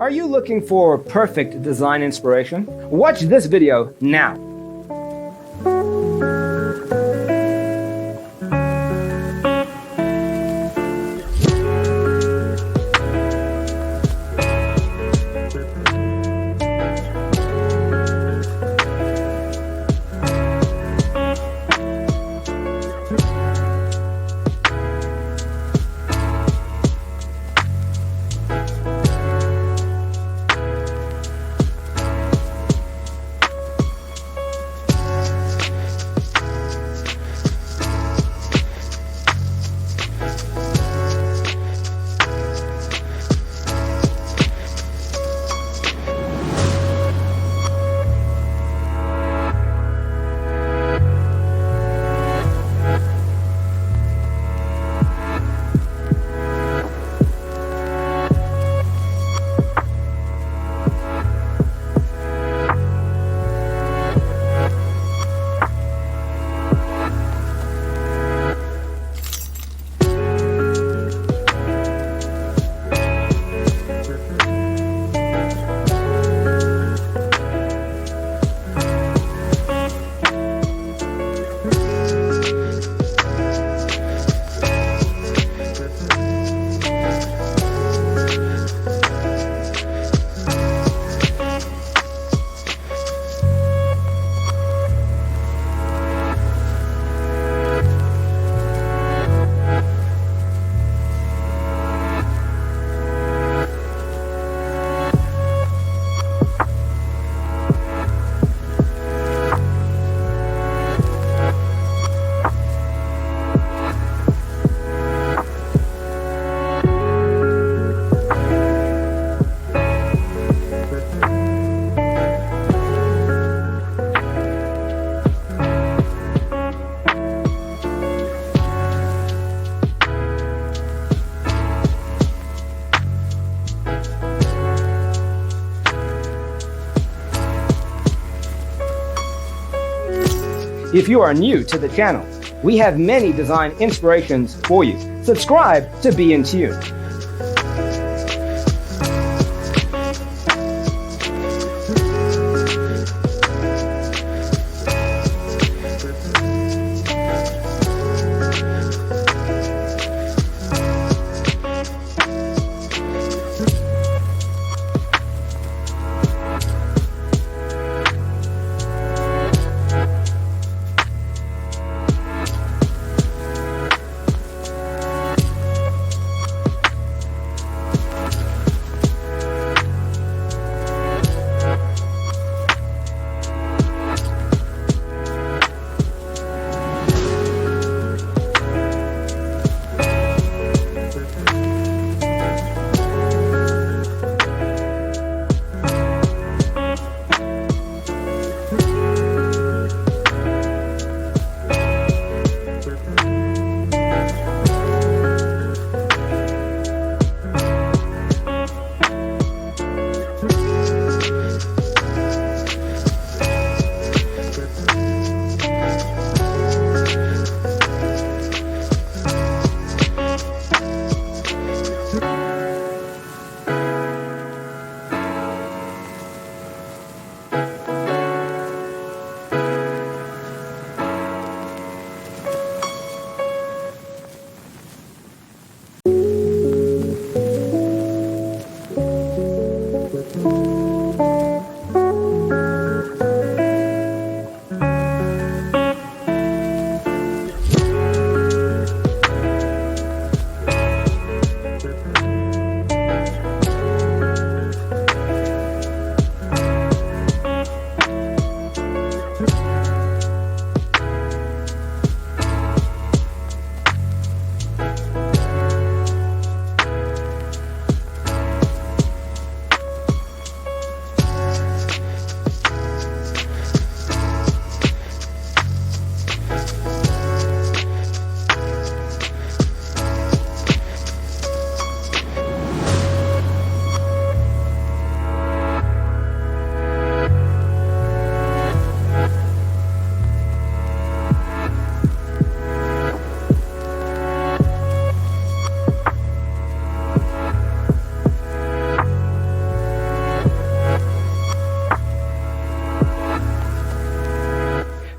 Are you looking for perfect design inspiration? Watch this video now. If you are new to the channel, we have many design inspirations for you. Subscribe to be in tune.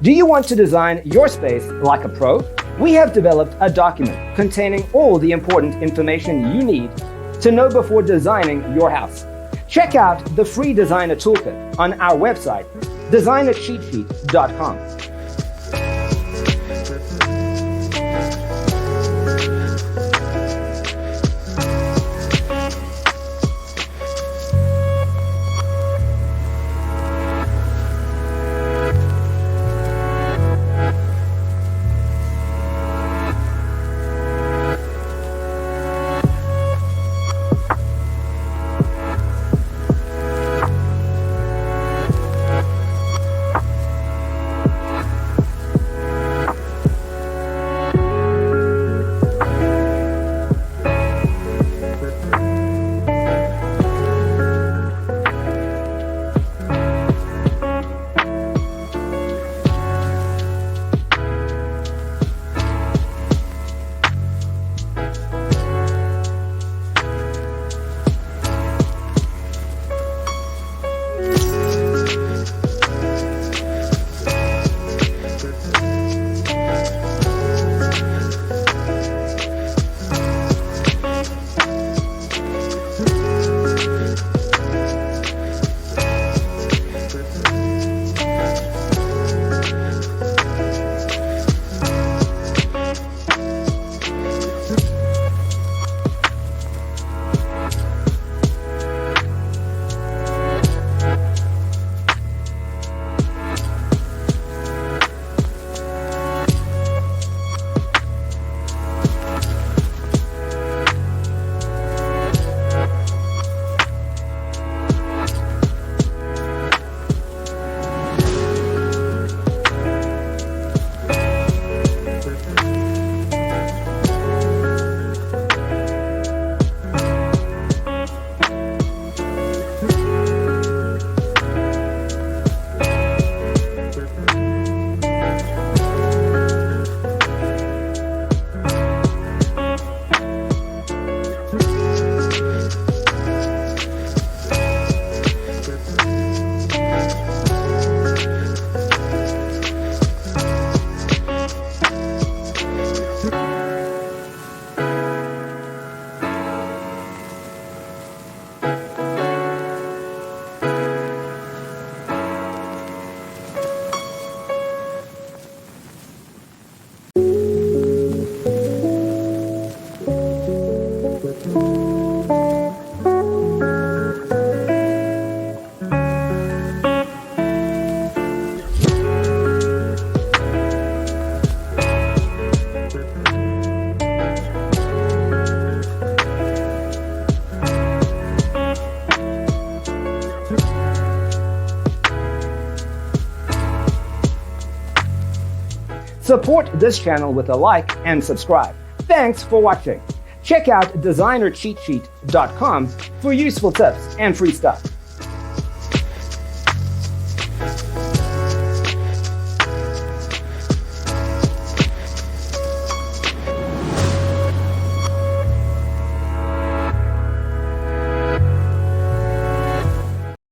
Do you want to design your space like a pro? We have developed a document containing all the important information you need to know before designing your house. Check out the free designer toolkit on our website, designercheatsheet.com. Support this channel with a like and subscribe. Thanks for watching. Check out designercheatsheet.com for useful tips and free stuff.